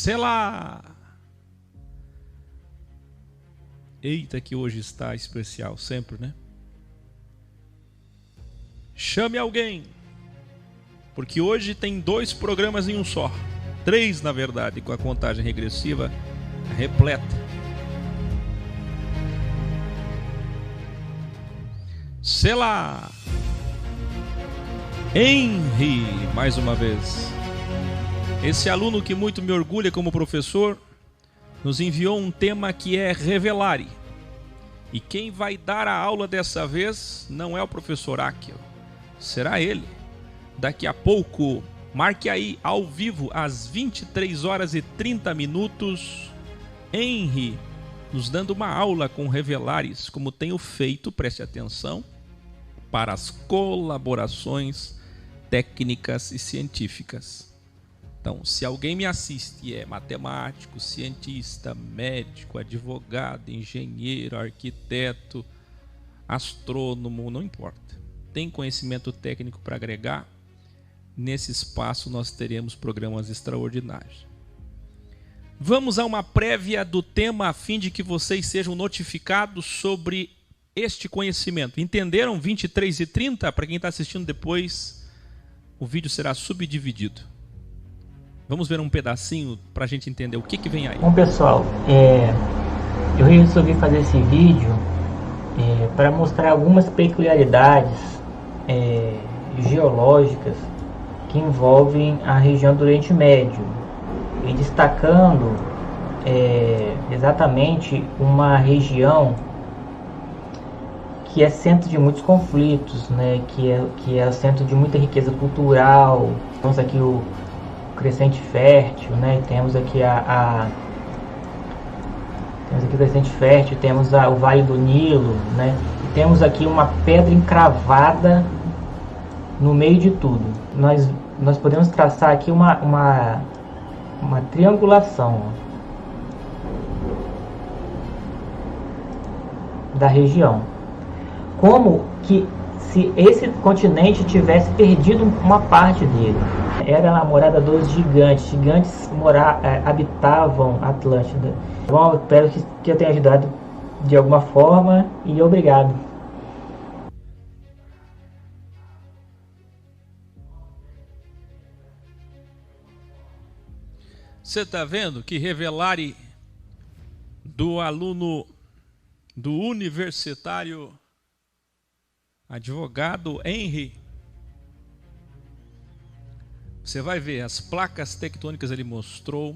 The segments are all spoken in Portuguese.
Selá! Eita, que hoje está especial, sempre, né? Chame alguém, porque hoje tem 2 programas em um só. 3, na verdade, com a contagem regressiva repleta. Selá! Henry, mais uma vez. Esse aluno que muito me orgulha como professor nos enviou um tema que é Revelare. E quem vai dar a aula dessa vez não é o professor Áquil, será ele. Daqui a pouco, marque aí ao vivo às 23h30, Henry nos dando uma aula com Revelares, como tenho feito, preste atenção, para as colaborações técnicas e científicas. Então, se alguém me assiste e é matemático, cientista, médico, advogado, engenheiro, arquiteto, astrônomo, não importa, tem conhecimento técnico para agregar, nesse espaço nós teremos programas extraordinários. Vamos a uma prévia do tema a fim de que vocês sejam notificados sobre este conhecimento. Entenderam? 23h30, para quem está assistindo depois, o vídeo será subdividido. Vamos ver um pedacinho para a gente entender o que vem aí. Bom, pessoal, eu resolvi fazer esse vídeo para mostrar algumas peculiaridades geológicas que envolvem a região do Oriente Médio e destacando exatamente uma região que é centro de muitos conflitos, né? que é centro de muita riqueza cultural. Temos aqui o Crescente Fértil, né? Temos aqui temos aqui o Crescente Fértil, temos o Vale do Nilo, né? E temos aqui uma pedra encravada no meio de tudo. Nós podemos traçar aqui uma triangulação da região, como que se esse continente tivesse perdido uma parte dele. Era a morada dos gigantes. Gigantes habitavam a Atlântida. Bom, espero que eu tenha ajudado de alguma forma e obrigado. Você está vendo que Revelare do aluno do universitário advogado Henry, você vai ver as placas tectônicas ele mostrou.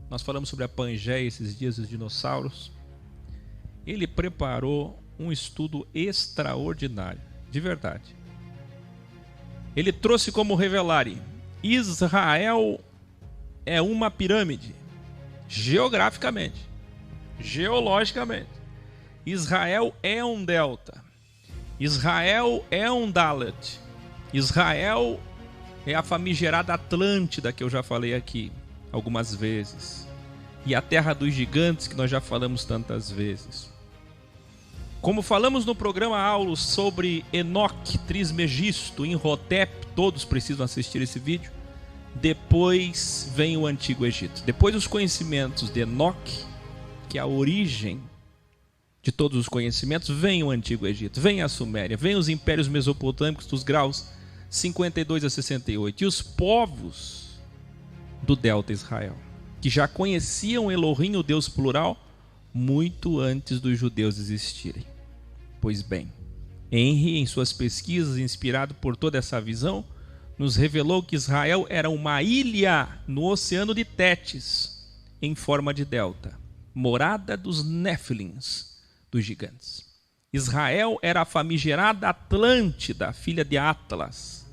Nós falamos sobre a Pangeia esses dias, os dinossauros. Ele preparou um estudo extraordinário, de verdade. Ele trouxe como Revelare: Israel é uma pirâmide, geograficamente, geologicamente. Israel é um delta. Israel é um Dalet. Israel é a famigerada Atlântida, que eu já falei aqui algumas vezes. E a terra dos gigantes, que nós já falamos tantas vezes. Como falamos no programa Aulos sobre Enoque, Trismegisto, Imhotep, todos precisam assistir esse vídeo. Depois vem o Antigo Egito. Depois dos conhecimentos de Enoque, que é a origem de todos os conhecimentos, vem o Antigo Egito, vem a Suméria, vem os impérios mesopotâmicos dos graus 52 a 68 e os povos do Delta Israel, que já conheciam Elohim, o Deus plural, muito antes dos judeus existirem. Pois bem, Henry, em suas pesquisas, inspirado por toda essa visão, nos revelou que Israel era uma ilha no oceano de Tétis, em forma de delta, morada dos Néfilins, dos gigantes. Israel era a famigerada Atlântida, filha de Atlas.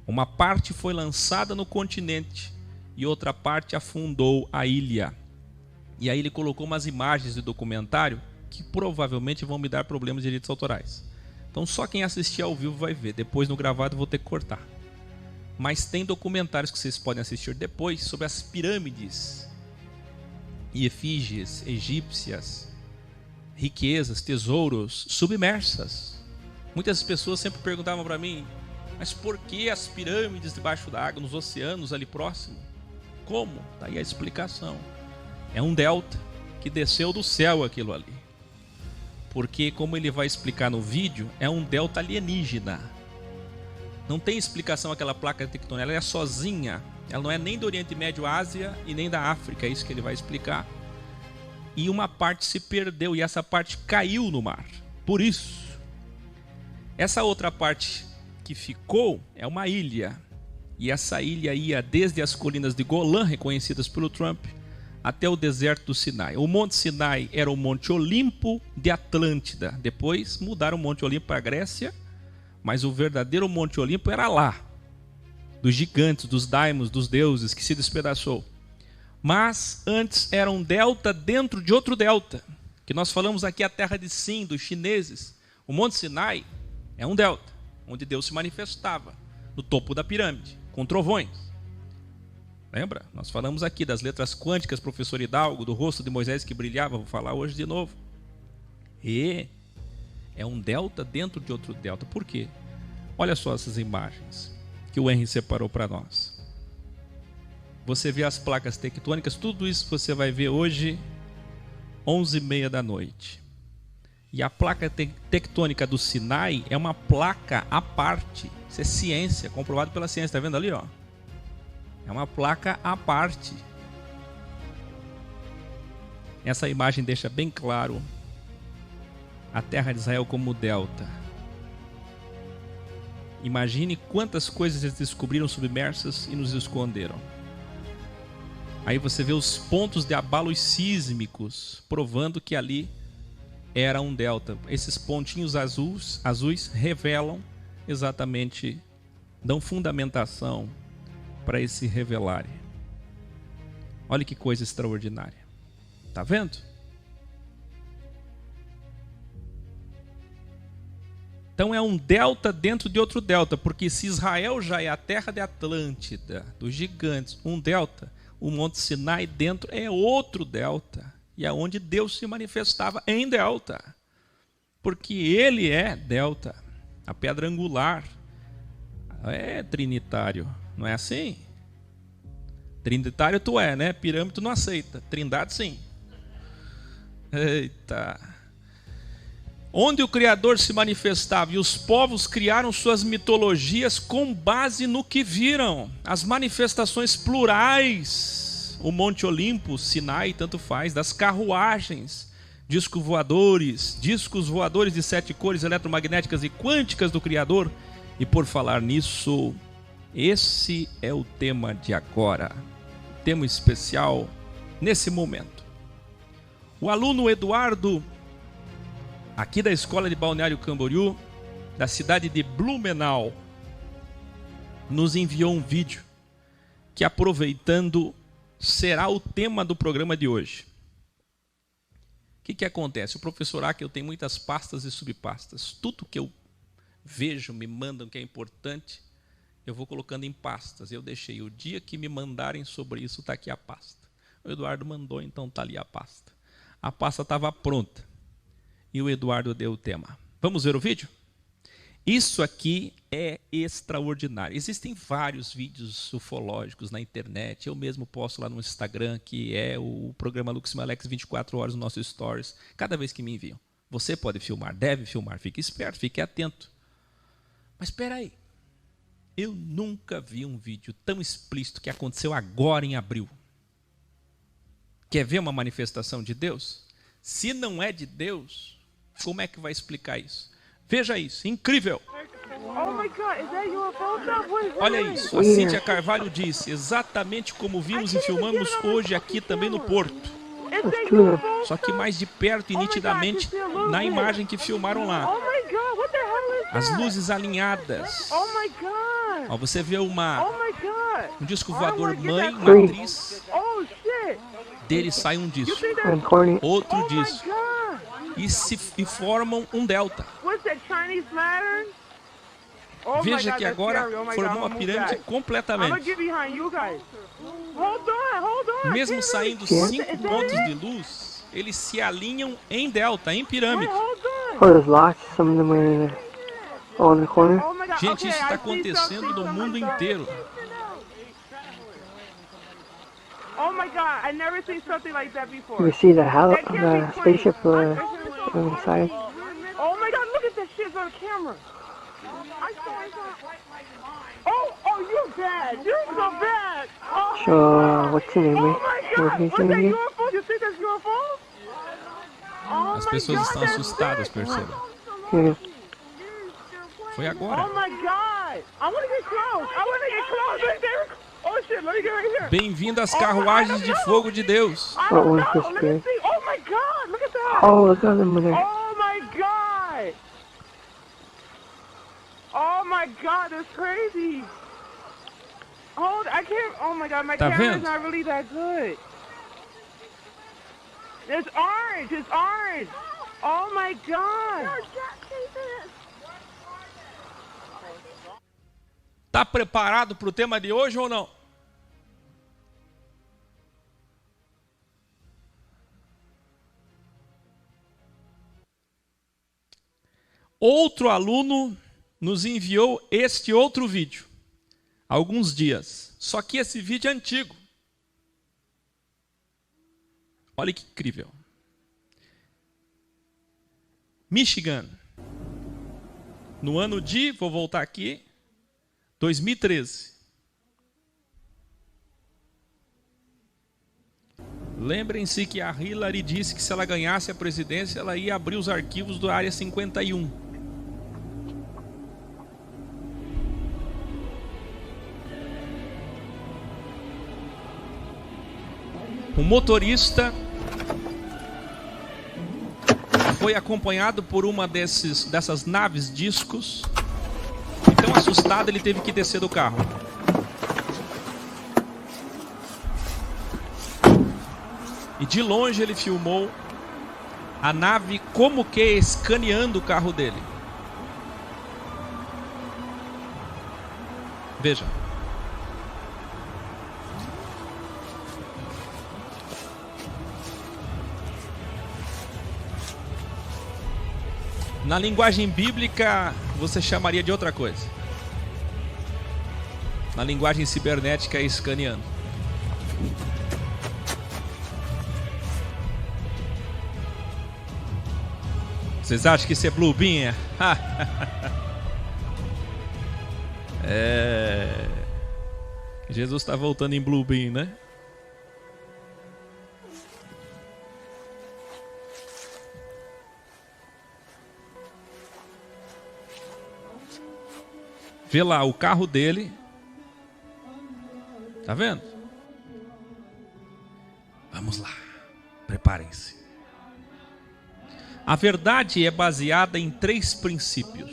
Uma parte foi lançada no continente e outra parte afundou a ilha. E aí ele colocou umas imagens de documentário que provavelmente vão me dar problemas de direitos autorais. Então só quem assistir ao vivo vai ver. Depois no gravado eu vou ter que cortar. Mas tem documentários que vocês podem assistir depois sobre as pirâmides e efígies egípcias, riquezas, tesouros submersas. Muitas pessoas sempre perguntavam para mim: mas por que as pirâmides debaixo da água, nos oceanos ali próximo? Como? Tá aí a explicação. É um delta que desceu do céu aquilo ali. Porque, como ele vai explicar no vídeo, é um delta alienígena. Não tem explicação aquela placa tectônica, ela é sozinha. Ela não é nem do Oriente Médio, Ásia e nem da África, é isso que ele vai explicar. E uma parte se perdeu e essa parte caiu no mar. Por isso, essa outra parte que ficou é uma ilha. E essa ilha ia desde as colinas de Golã, reconhecidas pelo Trump, até o deserto do Sinai. O Monte Sinai era o Monte Olimpo de Atlântida. Depois mudaram o Monte Olimpo para a Grécia, mas o verdadeiro Monte Olimpo era lá, dos gigantes, dos daimons, dos deuses, que se despedaçou. Mas antes era um delta dentro de outro delta, que nós falamos aqui a terra de Sim, dos chineses. O Monte Sinai é um delta, onde Deus se manifestava, no topo da pirâmide, com trovões. Lembra? Nós falamos aqui das letras quânticas, professor Hidalgo, do rosto de Moisés que brilhava, vou falar hoje de novo. E é um delta dentro de outro delta. Por quê? Olha só essas imagens que o Henry separou para nós. Você vê as placas tectônicas, tudo isso você vai ver hoje, 11h30 da noite. E a placa tectônica do Sinai é uma placa à parte. Isso é ciência, comprovado pela ciência. Está vendo ali, ó? É uma placa à parte. Essa imagem deixa bem claro a terra de Israel como delta. Imagine quantas coisas eles descobriram submersas e nos esconderam. Aí você vê os pontos de abalos sísmicos, provando que ali era um delta. Esses pontinhos azuis revelam exatamente, dão fundamentação para esse revelar. Olha que coisa extraordinária. Tá vendo? Então é um delta dentro de outro delta, porque se Israel já é a terra de Atlântida, dos gigantes, um delta, o Monte Sinai dentro é outro delta, e é onde Deus se manifestava em delta, porque ele é delta, a pedra angular. É trinitário, não é assim? Trinitário tu é, né? Pirâmide tu não aceita, trindade sim. Eita. Onde o Criador se manifestava e os povos criaram suas mitologias com base no que viram. As manifestações plurais, o Monte Olimpo, Sinai, tanto faz, das carruagens, discos voadores de 7 cores eletromagnéticas e quânticas do Criador. E por falar nisso, esse é o tema de agora, tema especial nesse momento. O aluno Eduardo, aqui da Escola de Balneário Camboriú, da cidade de Blumenau, nos enviou um vídeo que, aproveitando, será o tema do programa de hoje. O que acontece? O professor Akel tem muitas pastas e subpastas. Tudo que eu vejo, me mandam que é importante, eu vou colocando em pastas. Eu deixei, o dia que me mandarem sobre isso, está aqui a pasta. O Eduardo mandou, então está ali a pasta. A pasta estava pronta. E o Eduardo deu o tema. Vamos ver o vídeo? Isso aqui é extraordinário. Existem vários vídeos ufológicos na internet. Eu mesmo posto lá no Instagram, que é o programa Lux Malex 24 horas no nosso Stories. Cada vez que me enviam. Você pode filmar, deve filmar. Fique esperto, fique atento. Mas espera aí. Eu nunca vi um vídeo tão explícito que aconteceu agora em abril. Quer ver uma manifestação de Deus? Se não é de Deus, como é que vai explicar isso? Veja isso, incrível. Olha isso, a Cíntia Carvalho disse, exatamente como vimos e filmamos hoje aqui também no Porto. Só que mais de perto e nitidamente na imagem que filmaram lá. As luzes alinhadas. Ó, você vê um disco voador mãe, matriz. Dele sai um disco. Outro disco. E formam um delta. Veja que agora formou uma pirâmide completamente. Mesmo saindo 5 pontos de luz, eles se alinham em delta, em pirâmide. Gente, isso está acontecendo no mundo inteiro. Oh my God, I never seen something like that before. You see the spaceship on on the side? Oh my God, look at that shit on camera. I saw. Oh, you're bad. You're so bad. Oh, So, what's your name? oh my God, What's was your that name? UFO? You think that's UFO? Oh As my pessoas God, estão that's assustadas, sick. perceba. Yeah. Foi agora. Oh my God. I want to get close. Right there. Oh shit, let me get right here. Bem-vindo às carruagens de fogo de Deus. I What don't was know. this Let me big? see. Oh my God, look at that. Oh, look at them there. Oh my God. Oh my God, that's crazy. Hold, I can't. Oh my God, my Tá camera's vendo? not really that good. It's orange. Oh my God. Tá preparado para o tema de hoje ou não? Outro aluno nos enviou este outro vídeo há alguns dias. Só que esse vídeo é antigo. Olha que incrível. Michigan. No ano de, vou voltar aqui, 2013. Lembrem-se que a Hillary disse que se ela ganhasse a presidência, ela ia abrir os arquivos do Área 51. O motorista foi acompanhado por uma dessas naves discos. E tão assustado, ele teve que descer do carro. E de longe ele filmou a nave como que escaneando o carro dele. Veja. Na linguagem bíblica, você chamaria de outra coisa. Na linguagem cibernética, é escaneando. Vocês acham que isso é Blue Beam? É... Jesus está voltando em Blue Beam, né? Vê lá o carro dele. Tá vendo? Vamos lá. Preparem-se. A verdade é baseada em 3 princípios.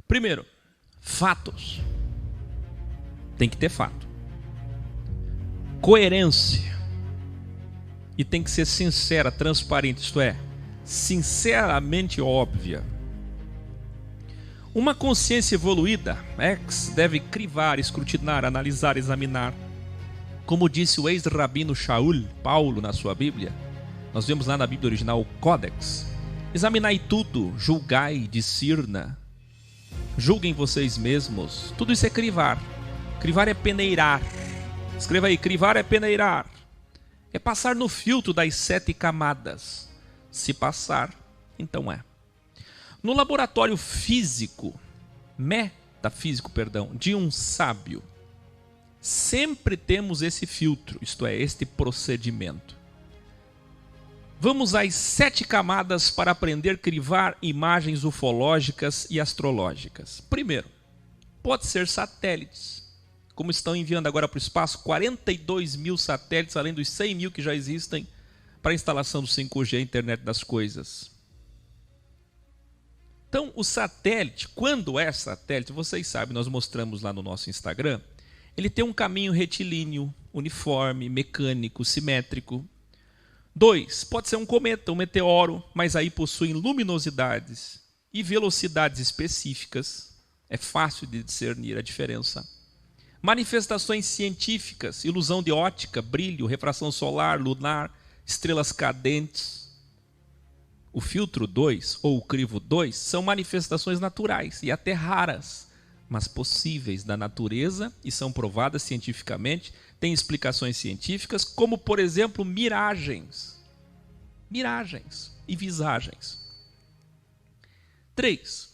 Primeiro, fatos. Tem que ter fato. Coerência. E tem que ser sincera, transparente, isto é, sinceramente óbvia. Uma consciência evoluída, deve crivar, escrutinar, analisar, examinar. Como disse o ex-rabino Shaul, Paulo, na sua Bíblia, nós vemos lá na Bíblia original o Códex. Examinai tudo, julgai, discirna. Julguem vocês mesmos. Tudo isso é crivar. Crivar é peneirar. Escreva aí, crivar é peneirar. É passar no filtro das 7 camadas. Se passar, então é. No laboratório metafísico, de um sábio, sempre temos esse filtro, isto é, este procedimento. Vamos às 7 camadas para aprender a crivar imagens ufológicas e astrológicas. Primeiro, pode ser satélites, como estão enviando agora para o espaço 42 mil satélites, além dos 100 mil que já existem para a instalação do 5G, internet das coisas. Então, o satélite, quando é satélite, vocês sabem, nós mostramos lá no nosso Instagram, ele tem um caminho retilíneo, uniforme, mecânico, simétrico. 2, pode ser um cometa, um meteoro, mas aí possuem luminosidades e velocidades específicas. É fácil de discernir a diferença. Manifestações científicas, ilusão de ótica, brilho, refração solar, lunar, estrelas cadentes. O filtro 2 ou o crivo 2 são manifestações naturais e até raras mas possíveis da natureza e são provadas cientificamente, têm explicações científicas, como, por exemplo, miragens e visagens. 3.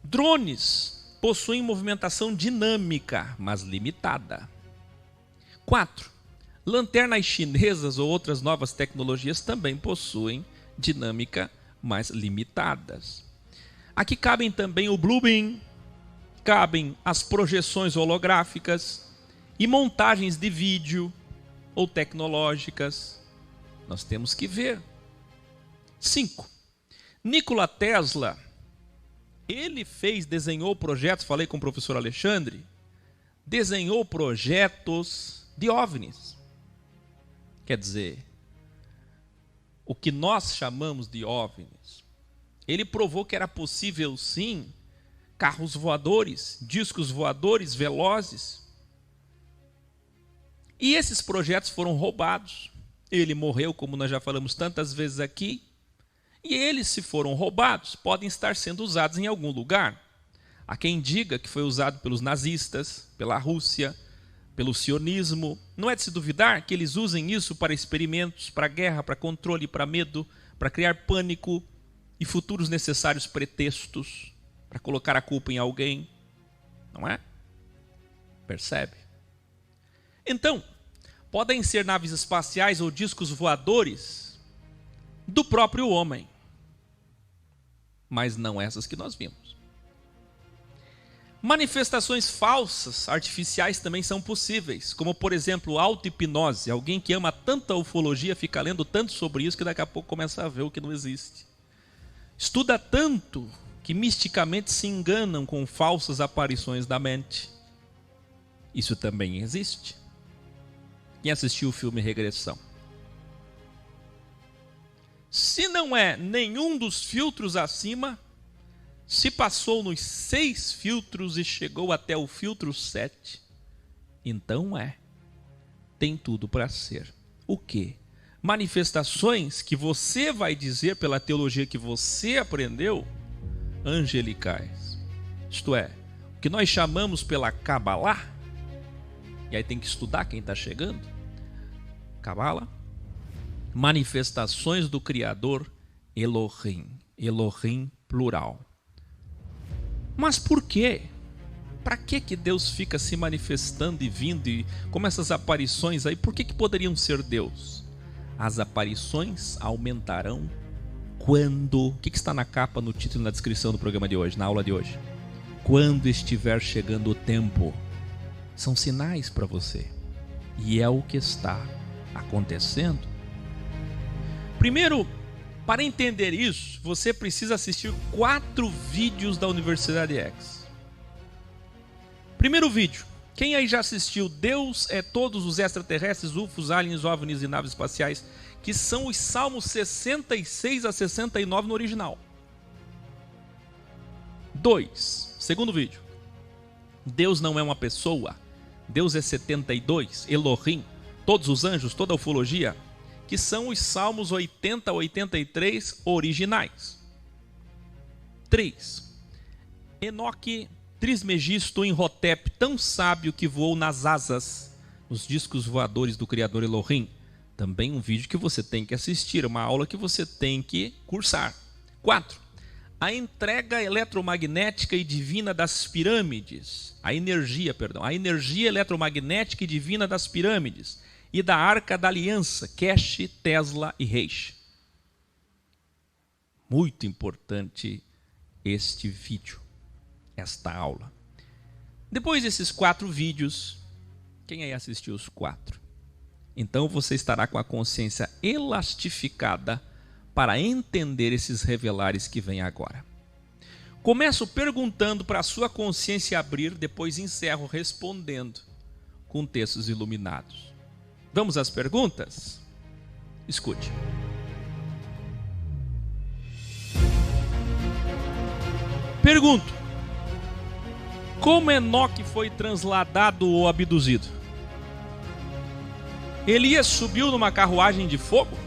Drones possuem movimentação dinâmica, mas limitada. 4. Lanternas chinesas ou outras novas tecnologias também possuem dinâmica, mas limitadas. Aqui cabem também o Blue Beam, cabem as projeções holográficas e montagens de vídeo ou tecnológicas. Nós temos que ver. 5. Nikola Tesla, ele desenhou projetos, falei com o professor Alexandre, desenhou projetos de OVNIs. Quer dizer, o que nós chamamos de OVNIs, ele provou que era possível sim carros voadores, discos voadores velozes. E esses projetos foram roubados. Ele morreu, como nós já falamos tantas vezes aqui. E eles, se foram roubados, podem estar sendo usados em algum lugar. Há quem diga que foi usado pelos nazistas, pela Rússia, pelo sionismo. Não é de se duvidar que eles usem isso para experimentos, para guerra, para controle, para medo, para criar pânico e futuros necessários pretextos para colocar a culpa em alguém. Não é? Percebe? Então, podem ser naves espaciais ou discos voadores do próprio homem, mas não essas que nós vimos. Manifestações falsas, artificiais também são possíveis, como por exemplo auto-hipnose. Alguém que ama tanta ufologia fica lendo tanto sobre isso que daqui a pouco começa a ver o que não existe. Estuda tanto que misticamente se enganam com falsas aparições da mente. Isso também existe. Quem assistiu o filme Regressão? Se não é nenhum dos filtros acima, se passou nos 6 filtros e chegou até o filtro 7, então tem tudo para ser. O quê? Manifestações que você vai dizer pela teologia que você aprendeu, angelicais. Isto é, o que nós chamamos pela Kabbalah, e aí tem que estudar quem está chegando, Kabbalah, manifestações do Criador Elohim, Elohim plural. Mas por quê? Para que Deus fica se manifestando e vindo, e como essas aparições aí, por que poderiam ser Deus? As aparições aumentarão quando, o que está na capa, no título e na descrição do programa de hoje, na aula de hoje? Quando estiver chegando o tempo. São sinais para você. E é o que está acontecendo. Primeiro, para entender isso, você precisa assistir 4 vídeos da Universidade X. Primeiro vídeo. Quem aí já assistiu Deus é todos os extraterrestres, UFOs, aliens, OVNIs e naves espaciais, que são os Salmos 66 a 69 no original. 2. Segundo vídeo. Deus não é uma pessoa. Deus é 72, Elohim, todos os anjos, toda a ufologia, que são os Salmos 80 a 83 originais. 3. Enoque Trismegisto em Hotep, tão sábio que voou nas asas, nos discos voadores do Criador Elohim. Também um vídeo que você tem que assistir, uma aula que você tem que cursar. 4. A entrega eletromagnética e divina das pirâmides, a energia eletromagnética e divina das pirâmides e da Arca da Aliança, Kesh, Tesla e Reish. Muito importante este vídeo, esta aula. Depois desses 4 vídeos, quem aí assistiu os 4? Então você estará com a consciência elastificada para entender esses revelares que vêm agora. Começo perguntando para a sua consciência abrir, depois encerro respondendo com textos iluminados. Vamos às perguntas? Escute. Pergunto: como Enoque foi transladado ou abduzido? Elias subiu numa carruagem de fogo?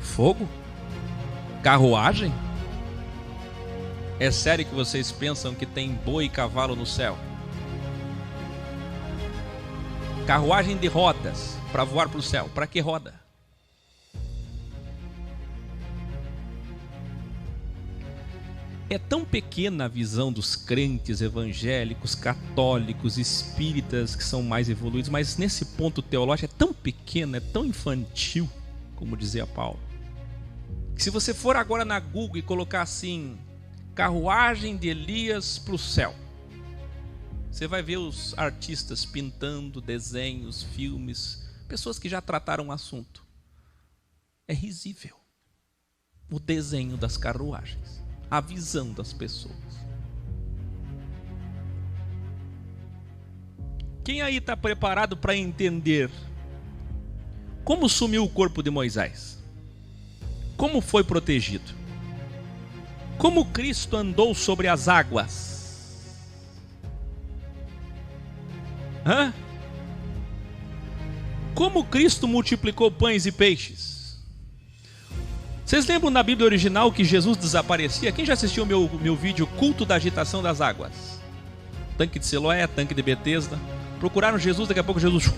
Fogo? Carruagem? É sério que vocês pensam que tem boi e cavalo no céu? Carruagem de rodas para voar para o céu. Para que roda? É tão pequena a visão dos crentes evangélicos, católicos, espíritas que são mais evoluídos, mas nesse ponto teológico é tão pequeno, é tão infantil, como dizia Paulo, que se você for agora na Google e colocar assim, carruagem de Elias para o céu, você vai ver os artistas pintando desenhos, filmes, pessoas que já trataram o assunto. É risível o desenho das carruagens, a visão das pessoas. Quem aí está preparado para entender como sumiu o corpo de Moisés? Como foi protegido? Como Cristo andou sobre as águas? Como Cristo multiplicou pães e peixes? Vocês lembram na Bíblia original que Jesus desaparecia? Quem já assistiu o meu vídeo Culto da Agitação das Águas? Tanque de Siloé, tanque de Betesda. Procuraram Jesus, daqui a pouco Jesus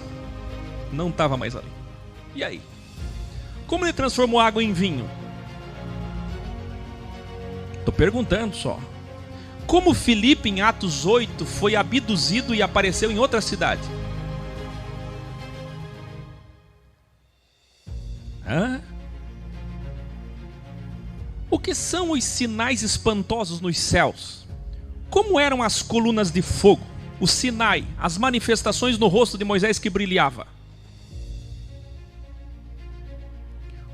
não estava mais ali. E aí? Como ele transformou água em vinho? Estou perguntando só. Como Filipe em Atos 8 foi abduzido e apareceu em outra cidade? O que são os sinais espantosos nos céus? Como eram as colunas de fogo, o Sinai, as manifestações no rosto de Moisés que brilhava?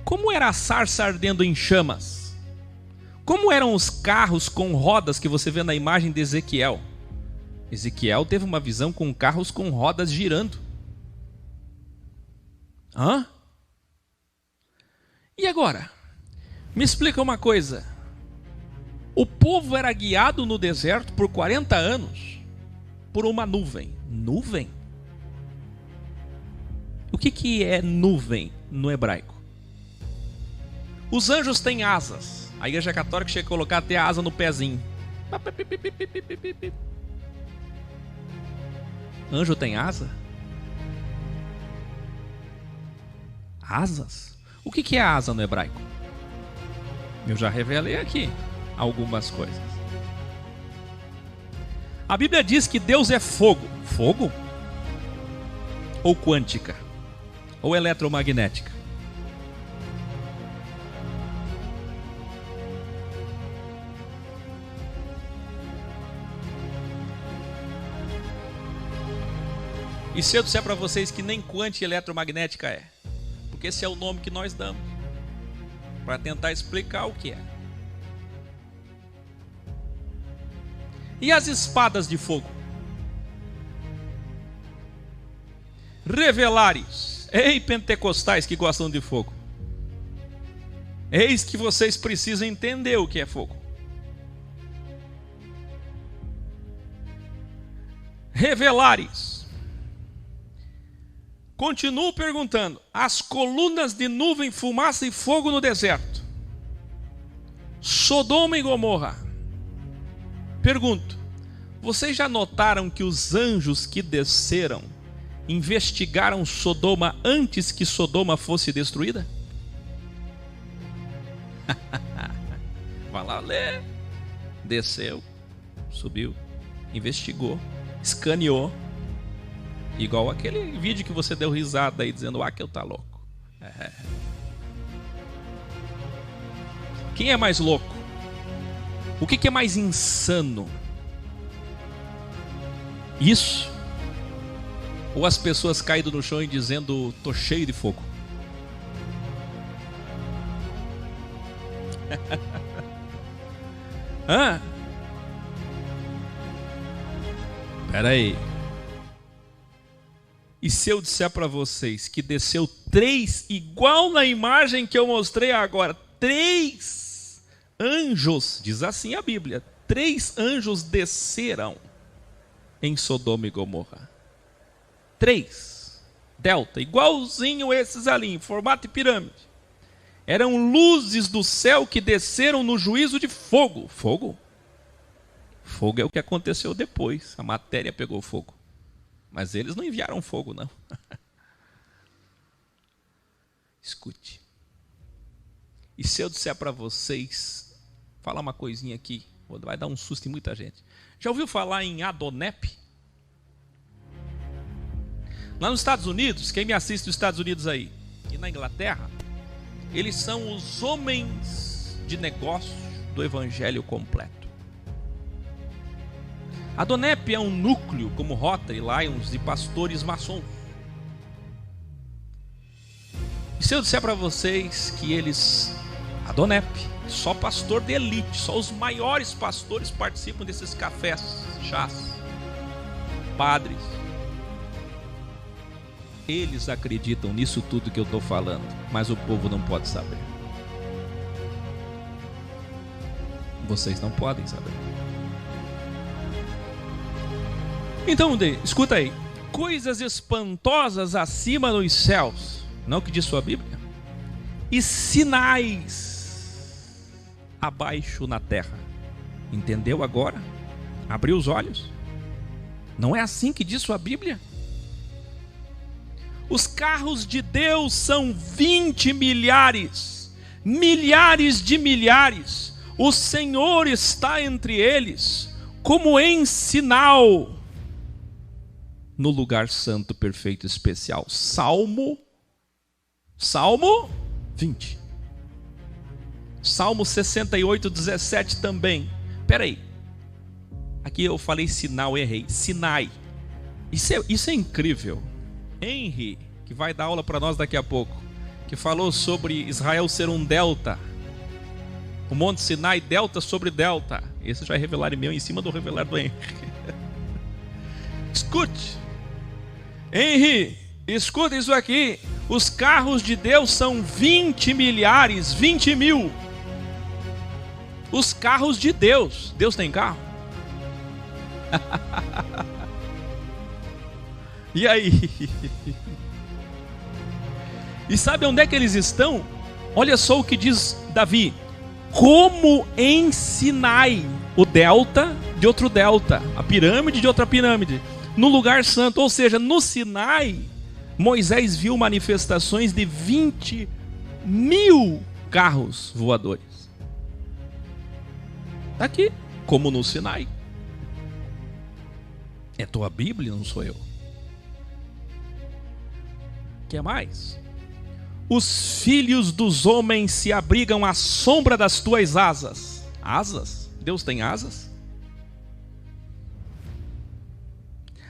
Como era a sarça ardendo em chamas? Como eram os carros com rodas que você vê na imagem de Ezequiel? Ezequiel teve uma visão com carros com rodas girando. E agora? Me explica uma coisa. O povo era guiado no deserto por 40 anos por uma nuvem. Nuvem? O que é nuvem no hebraico? Os anjos têm asas. A igreja católica chega a colocar até a asa no pezinho. Anjo tem asa? Asas? O que é asa no hebraico? Eu já revelei aqui algumas coisas. A Bíblia diz que Deus é fogo. Fogo? Ou quântica? Ou eletromagnética? E se eu disser para vocês que nem quântica e eletromagnética é? Porque esse é o nome que nós damos para tentar explicar o que é. E as espadas de fogo? Revelares. Ei, pentecostais que gostam de fogo. Eis que vocês precisam entender o que é fogo. Revelares. Continuo perguntando. As colunas de nuvem, fumaça e fogo no deserto. Sodoma e Gomorra. Pergunto. Vocês já notaram que os anjos que desceram investigaram Sodoma antes que Sodoma fosse destruída? Vai lá ler. Desceu, subiu, investigou, escaneou. Igual aquele vídeo que você deu risada aí dizendo, que eu tá louco. Quem é mais louco? O que é mais insano? Isso? Ou as pessoas caídas no chão e dizendo, tô cheio de fogo? Espera aí. E se eu disser para vocês que desceu 3, igual na imagem que eu mostrei agora, 3 anjos, diz assim a Bíblia, 3 anjos desceram em Sodoma e Gomorra. 3, delta, igualzinho esses ali, em formato de pirâmide. Eram luzes do céu que desceram no juízo de fogo. Fogo? Fogo é o que aconteceu depois. A matéria pegou fogo. Mas eles não enviaram fogo, não. Escute. E se eu disser para vocês, falar uma coisinha aqui, vai dar um susto em muita gente. Já ouviu falar em Adonep? Lá nos Estados Unidos, quem me assiste nos Estados Unidos aí, e na Inglaterra, eles são os homens de negócios do evangelho completo. Adonep é um núcleo como Rotary, Lions e pastores maçons. E se eu disser para vocês que eles, Adonep, só pastor de elite, só os maiores pastores participam desses cafés, chás, padres, eles acreditam nisso tudo que eu estou falando, mas o povo não pode saber. Vocês não podem saber. Então, escuta aí. Coisas espantosas acima nos céus, não é o que diz sua Bíblia? E sinais abaixo na terra. Entendeu agora? Abriu os olhos? Não é assim que diz sua Bíblia? Os carros de Deus são 20 milhares, milhares de milhares. O Senhor está entre eles, como em sinal, no lugar santo, perfeito, especial. Salmo 20. Salmo 68, 17 também. Espera aí. Aqui eu falei sinal, errei. Sinai. Isso é incrível. Henry, que vai dar aula para nós daqui a pouco, que falou sobre Israel ser um delta. O Monte Sinai, delta sobre delta. Esse já é revelar meu em cima do revelar do Henry. Escute. Henry, escuta isso aqui. Os carros de Deus são 20 milhares, 20 mil. Os carros de Deus. Deus tem carro? E aí? E sabe onde é que eles estão? Olha só o que diz Davi. Como em Sinai, o delta de outro delta, a pirâmide de outra pirâmide, no lugar santo. Ou seja, no Sinai, Moisés viu manifestações de 20 mil carros voadores. Está aqui, como no Sinai. É tua Bíblia, não sou eu. Quer mais? Os filhos dos homens se abrigam à sombra das tuas asas. Asas? Deus tem asas?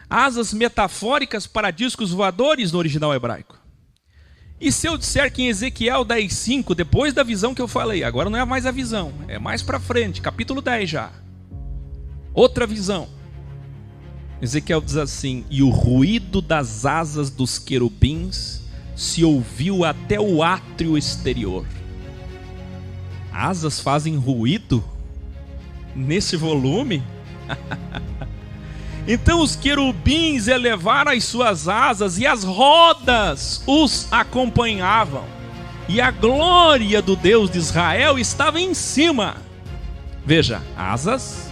Asas metafóricas para discos voadores no original hebraico. E se eu disser que em Ezequiel 10:5, depois da visão que eu falei, agora não é mais a visão, é mais para frente, capítulo 10 já. Outra visão. Ezequiel diz assim: e o ruído das asas dos querubins se ouviu até o átrio exterior. Asas fazem ruído nesse volume? Então os querubins elevaram as suas asas e as rodas os acompanhavam. E a glória do Deus de Israel estava em cima. Veja, asas,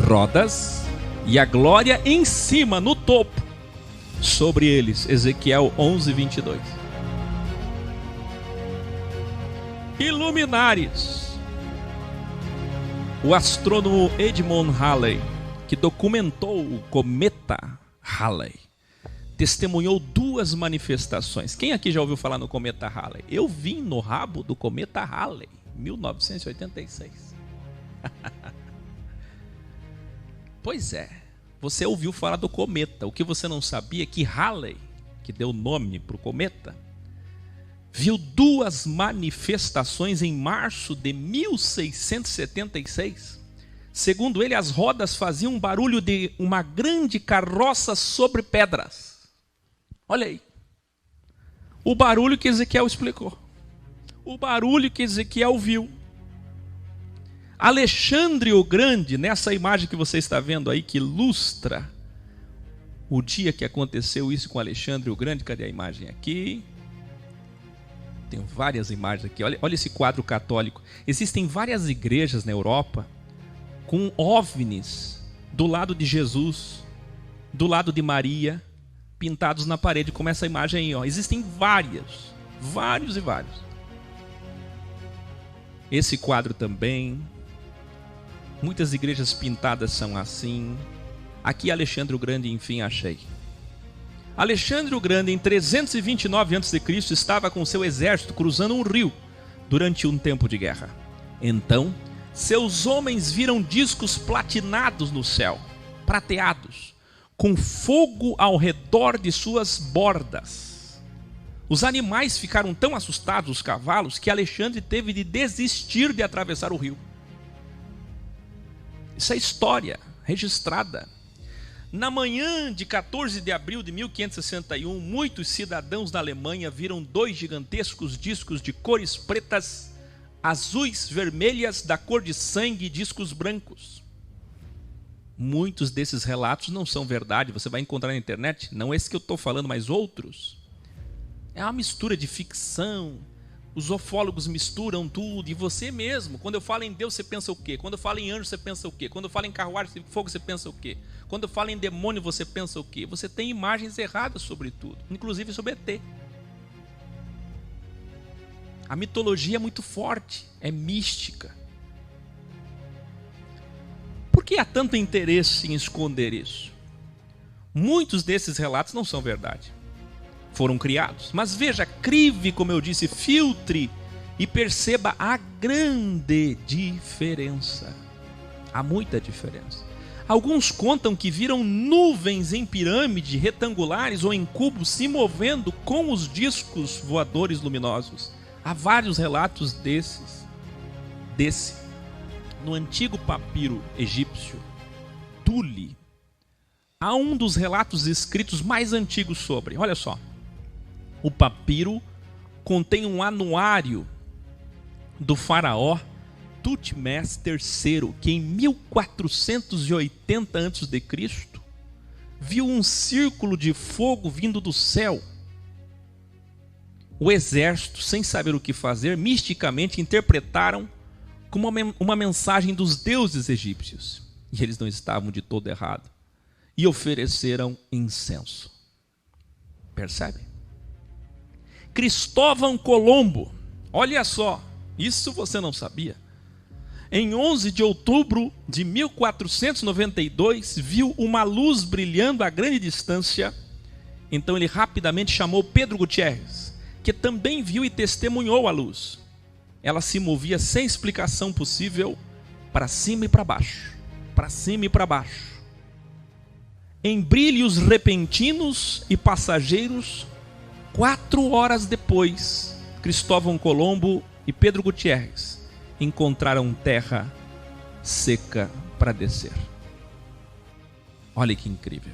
rodas e a glória em cima, no topo. Sobre eles, Ezequiel 11:22. Iluminares. O astrônomo Edmond Halley, que documentou o cometa Halley, testemunhou duas manifestações. Quem aqui já ouviu falar no cometa Halley? Eu vim no rabo do cometa Halley, 1986. Pois é, você ouviu falar do cometa. O que você não sabia é que Halley, que deu nome para o cometa, viu duas manifestações em março de 1676. Segundo ele, as rodas faziam um barulho de uma grande carroça sobre pedras. Olha aí. O barulho que Ezequiel explicou. O barulho que Ezequiel viu. Alexandre o Grande, nessa imagem que você está vendo aí, que ilustra o dia que aconteceu isso com Alexandre o Grande. Cadê a imagem aqui? Tem várias imagens aqui. Olha esse quadro católico. Existem várias igrejas na Europa com OVNIs do lado de Jesus, do lado de Maria, pintados na parede, como essa imagem aí, ó. Existem vários. Esse quadro também. Muitas igrejas pintadas são assim. Aqui Alexandre o Grande, enfim, achei. Alexandre o Grande, em 329 a.C., estava com seu exército cruzando um rio durante um tempo de guerra. Então, seus homens viram discos platinados no céu, prateados, com fogo ao redor de suas bordas. Os animais ficaram tão assustados, os cavalos, que Alexandre teve de desistir de atravessar o rio. Isso é história registrada. Na manhã de 14 de abril de 1561, muitos cidadãos da Alemanha viram 2 gigantescos discos de cores pretas, azuis, vermelhas, da cor de sangue e discos brancos. Muitos desses relatos não são verdade, você vai encontrar na internet, não esse que eu estou falando, mas outros. É uma mistura de ficção, os ufólogos misturam tudo, e você mesmo, quando eu falo em Deus, você pensa o quê? Quando eu falo em anjo, você pensa o quê? Quando eu falo em carruagem de fogo, você pensa o quê? Quando eu falo em demônio, você pensa o quê? Você tem imagens erradas sobre tudo, inclusive sobre ET. A mitologia é muito forte, é mística. Por que há tanto interesse em esconder isso? Muitos desses relatos não são verdade. Foram criados. Mas veja, crive, como eu disse, filtre e perceba a grande diferença. Há muita diferença. Alguns contam que viram nuvens em pirâmide retangulares ou em cubos se movendo com os discos voadores luminosos. Há vários relatos desse. No antigo papiro egípcio, Tule, há um dos relatos escritos mais antigos sobre. Olha só. O papiro contém um anuário do faraó Tutmés III, que em 1480 a.C. viu um círculo de fogo vindo do céu. O exército, sem saber o que fazer, misticamente interpretaram como uma mensagem dos deuses egípcios. E eles não estavam de todo errado. E ofereceram incenso. Percebe? Cristóvão Colombo, olha só, isso você não sabia. Em 11 de outubro de 1492, viu uma luz brilhando a grande distância. Então ele rapidamente chamou Pedro Gutierrez, que também viu e testemunhou a luz. Ela se movia sem explicação possível, para cima e para baixo, para cima e para baixo. Em brilhos repentinos e passageiros, 4 horas depois, Cristóvão Colombo e Pedro Gutierrez encontraram terra seca para descer. Olha que incrível.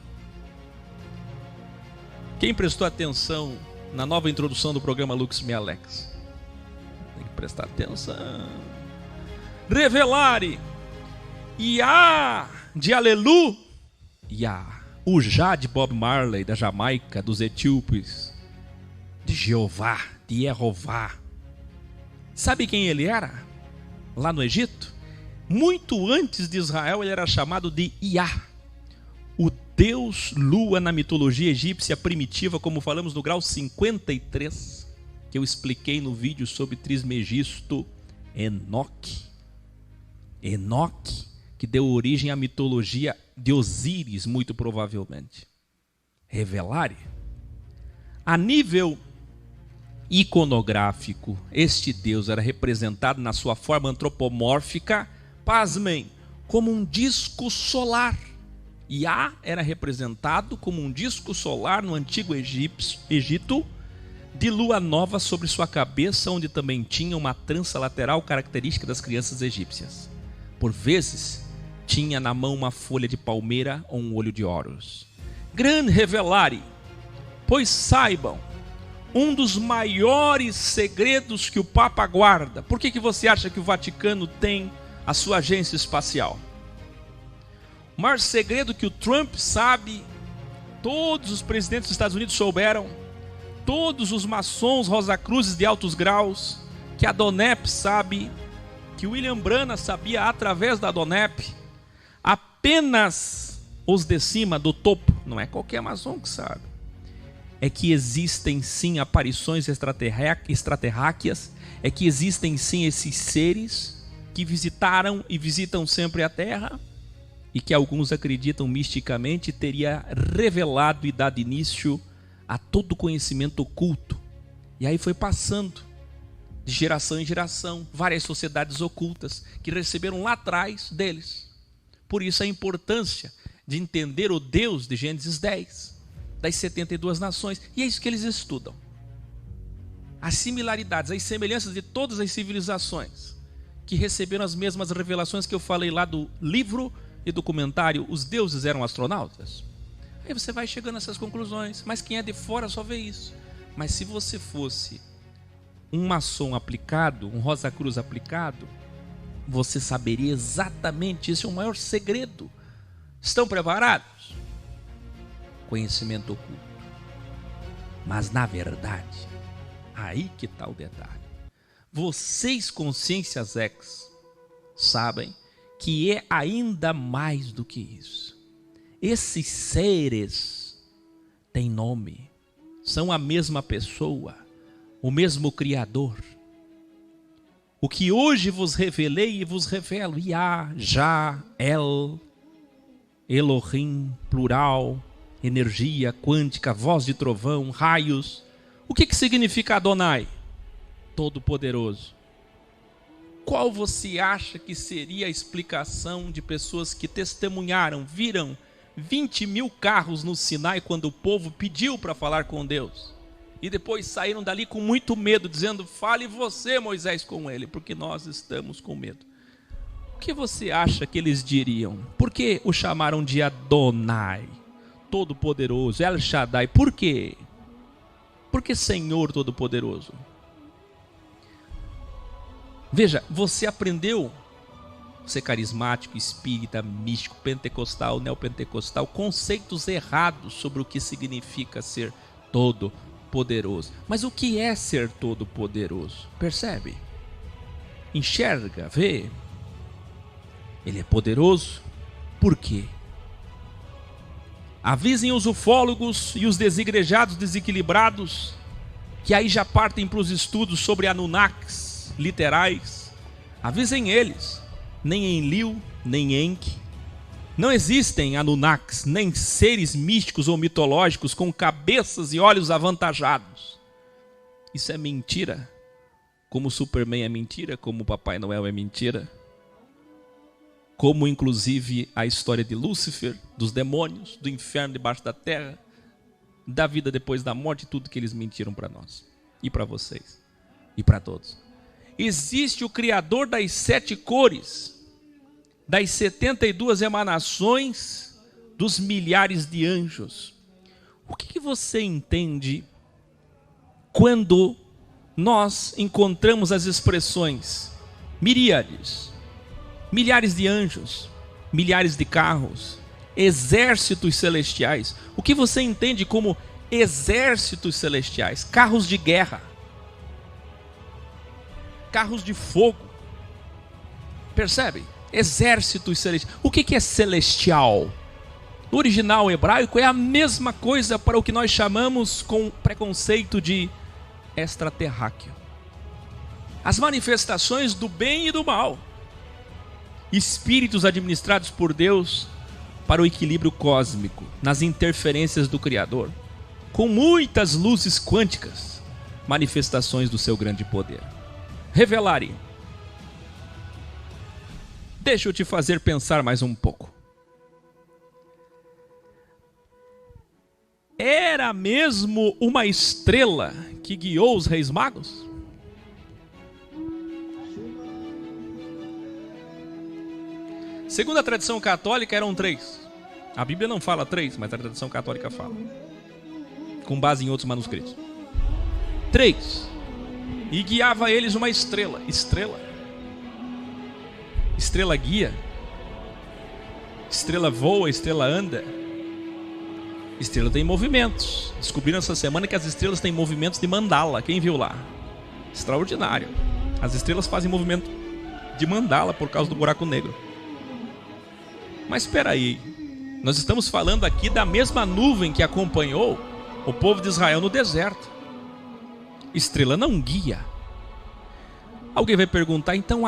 Quem prestou atenção na nova introdução do programa Lux Me Alex? Tem que prestar atenção. Revelare. Iá de Aleluia. O Já de Bob Marley, da Jamaica, dos etíopes. De Jeová, de Jeová. Sabe quem ele era? Lá no Egito? Muito antes de Israel, ele era chamado de Iá. O Deus Lua na mitologia egípcia primitiva, como falamos no grau 53, que eu expliquei no vídeo sobre Trismegisto, Enoque. Enoque, que deu origem à mitologia de Osíris, muito provavelmente. Revelare. A nível iconográfico, este Deus era representado na sua forma antropomórfica, pasmem, como um disco solar. Iá era representado como um disco solar no antigo Egito, de lua nova sobre sua cabeça, onde também tinha uma trança lateral característica das crianças egípcias. Por vezes, tinha na mão uma folha de palmeira ou um olho de Horus. Gran revelare, pois saibam, um dos maiores segredos que o Papa guarda. Por que você acha que o Vaticano tem a sua agência espacial? O maior segredo que o Trump sabe, todos os presidentes dos Estados Unidos souberam, todos os maçons Rosacruzes de altos graus, que a DONEP sabe, que William Branagh sabia através da DONEP, apenas os de cima, do topo, não é qualquer maçom que sabe, é que existem sim aparições extraterráqueas, é que existem sim esses seres que visitaram e visitam sempre a Terra, e que alguns acreditam misticamente teria revelado e dado início a todo o conhecimento oculto. E aí foi passando de geração em geração, várias sociedades ocultas que receberam lá atrás deles. Por isso a importância de entender o Deus de Gênesis 10, das 72 nações, e é isso que eles estudam. As similaridades, as semelhanças de todas as civilizações que receberam as mesmas revelações que eu falei lá do livro e documentário Os Deuses Eram Astronautas. Aí você vai chegando a essas conclusões, mas quem é de fora só vê isso. Mas se você fosse um maçom aplicado, um Rosa Cruz aplicado, você saberia exatamente, esse é o maior segredo. Estão preparados? Conhecimento oculto. Mas na verdade, aí que está o detalhe. Vocês, consciências ex, sabem que é ainda mais do que isso. Esses seres têm nome, são a mesma pessoa, o mesmo Criador. O que hoje vos revelei e vos revelo, Yah, Já, El, Elohim, plural, energia quântica, voz de trovão, raios. O que significa Adonai? Todo-Poderoso. Qual você acha que seria a explicação de pessoas que testemunharam, viram 20 mil carros no Sinai quando o povo pediu para falar com Deus? E depois saíram dali com muito medo, dizendo: fale você, Moisés, com ele, porque nós estamos com medo. O que você acha que eles diriam? Por que o chamaram de Adonai, Todo-Poderoso, El Shaddai? Por quê? Porque Senhor Todo-Poderoso. Veja, você aprendeu, você carismático, espírita, místico, pentecostal, neopentecostal, conceitos errados sobre o que significa ser todo-poderoso. Mas o que é ser todo-poderoso? Percebe? Enxerga, vê? Ele é poderoso. Por quê? Avisem os ufólogos e os desigrejados desequilibrados, que aí já partem para os estudos sobre Anunnakis literais. Avisem eles, nem Enlil, nem Enki, não existem Anunnakis, nem seres místicos ou mitológicos com cabeças e olhos avantajados. Isso é mentira, como o Superman é mentira, como o Papai Noel é mentira, como inclusive a história de Lúcifer, dos demônios, do inferno debaixo da terra, da vida depois da morte, tudo que eles mentiram para nós, e para vocês, e para todos. Existe o Criador das 7 cores, das 72 emanações, dos milhares de anjos. O que você entende quando nós encontramos as expressões miríades, milhares de anjos, milhares de carros, exércitos celestiais? O que você entende como exércitos celestiais? Carros de guerra, carros de fogo. Percebe? Exércitos celestiais. O que é celestial? No original hebraico é a mesma coisa para o que nós chamamos com preconceito de extraterráqueo. As manifestações do bem e do mal. Espíritos administrados por Deus para o equilíbrio cósmico, nas interferências do Criador, com muitas luzes quânticas, manifestações do seu grande poder. Revelarem. Deixa eu te fazer pensar mais um pouco. Era mesmo uma estrela que guiou os reis magos? Segundo a tradição católica, eram 3. A Bíblia não fala 3, mas a tradição católica fala, com base em outros manuscritos. 3. E guiava eles uma estrela. Estrela guia. Estrela voa, estrela anda. Estrela tem movimentos. Descobriram essa semana que as estrelas têm movimentos de mandala. Quem viu lá? Extraordinário. As estrelas fazem movimento de mandala por causa do buraco negro. Mas espera aí, nós estamos falando aqui da mesma nuvem que acompanhou o povo de Israel no deserto. Estrela não guia. Alguém vai perguntar, então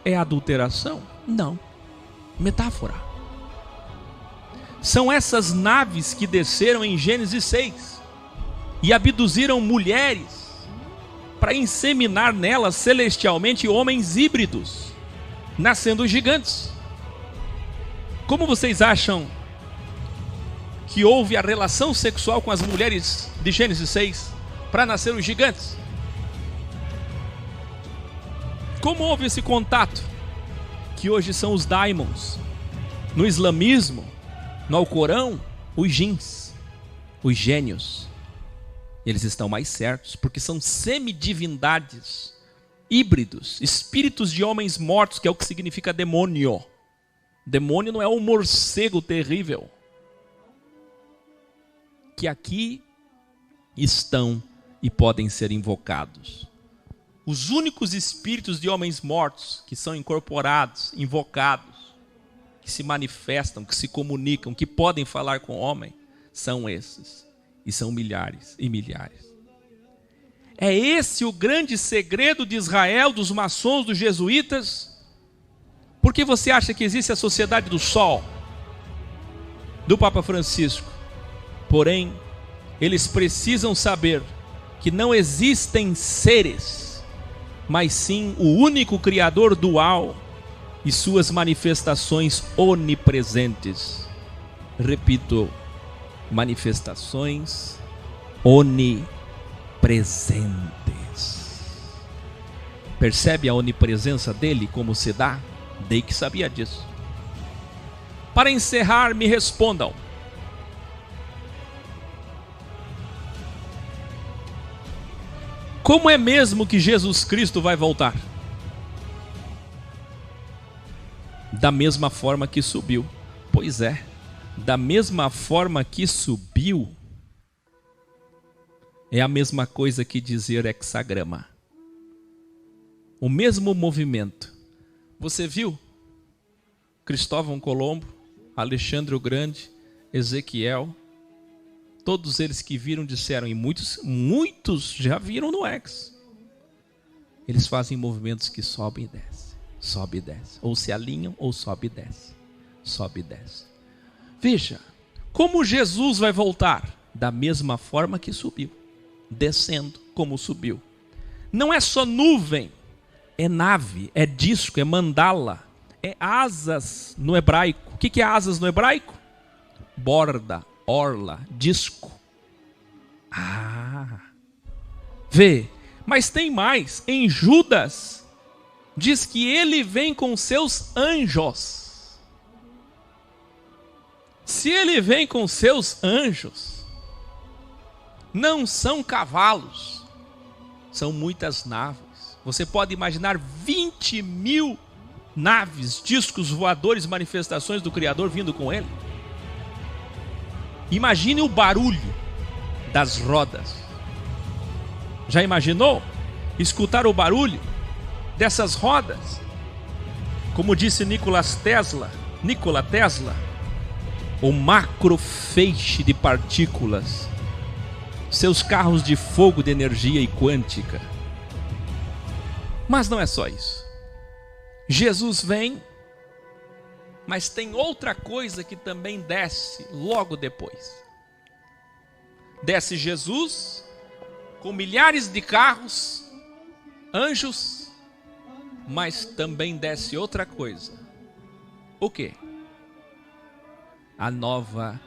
é adulteração? Não, metáfora. São essas naves que desceram em Gênesis 6 e abduziram mulheres para inseminar nelas celestialmente homens híbridos, nascendo gigantes. Como vocês acham que houve a relação sexual com as mulheres de Gênesis 6 para nascer os gigantes? Como houve esse contato? Que hoje são os daimons. No islamismo, no Alcorão, os jins, os gênios. Eles estão mais certos, porque são semidivindades, híbridos, espíritos de homens mortos, que é o que significa demônio. Demônio não é um morcego terrível. Que aqui estão e podem ser invocados. Os únicos espíritos de homens mortos que são incorporados, invocados, que se manifestam, que se comunicam, que podem falar com o homem, são esses. E são milhares e milhares. É esse o grande segredo de Israel, dos maçons, dos jesuítas? Por que você acha que existe a Sociedade do Sol, do Papa Francisco? Porém, eles precisam saber que não existem seres, mas sim o único Criador dual e suas manifestações onipresentes. Repito, manifestações onipresentes. Percebe a onipresença dele como se dá? Dei que sabia disso. Para encerrar, me respondam. Como é mesmo que Jesus Cristo vai voltar? Da mesma forma que subiu. Pois é, da mesma forma que subiu, é a mesma coisa que dizer hexagrama. O mesmo movimento. Você viu? Cristóvão Colombo, Alexandre o Grande, Ezequiel, todos eles que viram disseram, e muitos já viram no X. Eles fazem movimentos que sobem e descem, sobe e desce. Ou se alinham, ou sobe e desce, sobe e desce. Veja, como Jesus vai voltar? Da mesma forma que subiu, descendo como subiu. Não é só nuvem, é nave, é disco, é mandala, é asas no hebraico. O que é asas no hebraico? Borda, orla, disco. Vê, mas tem mais. Em Judas, diz que ele vem com seus anjos. Se ele vem com seus anjos, não são cavalos, são muitas naves. Você pode imaginar 20.000 naves, discos voadores, manifestações do Criador vindo com ele. Imagine o barulho das rodas. Já imaginou escutar o barulho dessas rodas? Como disse Nikola Tesla, o macrofeixe de partículas, seus carros de fogo de energia e quântica. Mas não é só isso. Jesus vem, mas tem outra coisa que também desce logo depois. Desce Jesus com milhares de carros, anjos, mas também desce outra coisa. O quê? A Nova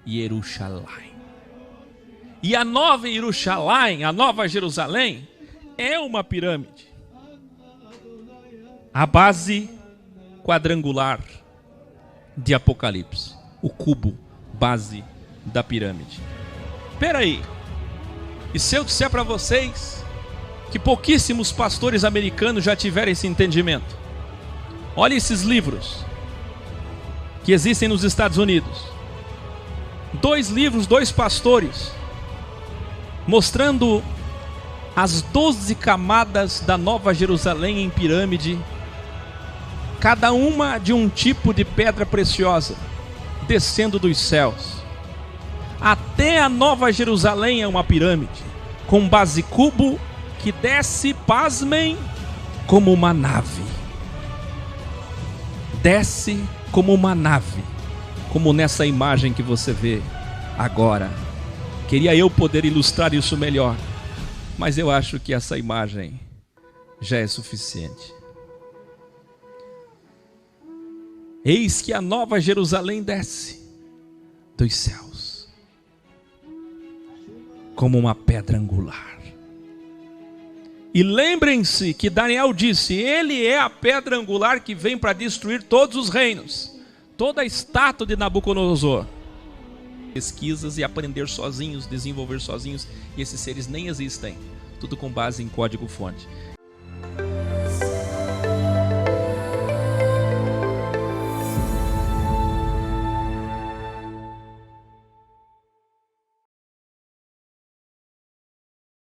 Jerusalém. E a Nova Jerusalém, a Nova Jerusalém, é uma pirâmide. A base quadrangular de Apocalipse. O cubo, base da pirâmide. Espera aí. E se eu disser para vocês que pouquíssimos pastores americanos já tiveram esse entendimento? Olha esses livros que existem nos Estados Unidos. 2 livros, 2 pastores, mostrando as 12 camadas da Nova Jerusalém em pirâmide, cada uma de um tipo de pedra preciosa, descendo dos céus. Até a Nova Jerusalém é uma pirâmide, com base cubo, que desce, pasmem, como uma nave. Desce como uma nave, como nessa imagem que você vê agora. Queria eu poder ilustrar isso melhor, mas eu acho que essa imagem já é suficiente. Eis que a Nova Jerusalém desce dos céus, como uma pedra angular. E lembrem-se que Daniel disse: ele é a pedra angular que vem para destruir todos os reinos, toda a estátua de Nabucodonosor. Pesquisas e aprender sozinhos, desenvolver sozinhos, e esses seres nem existem, tudo com base em código-fonte.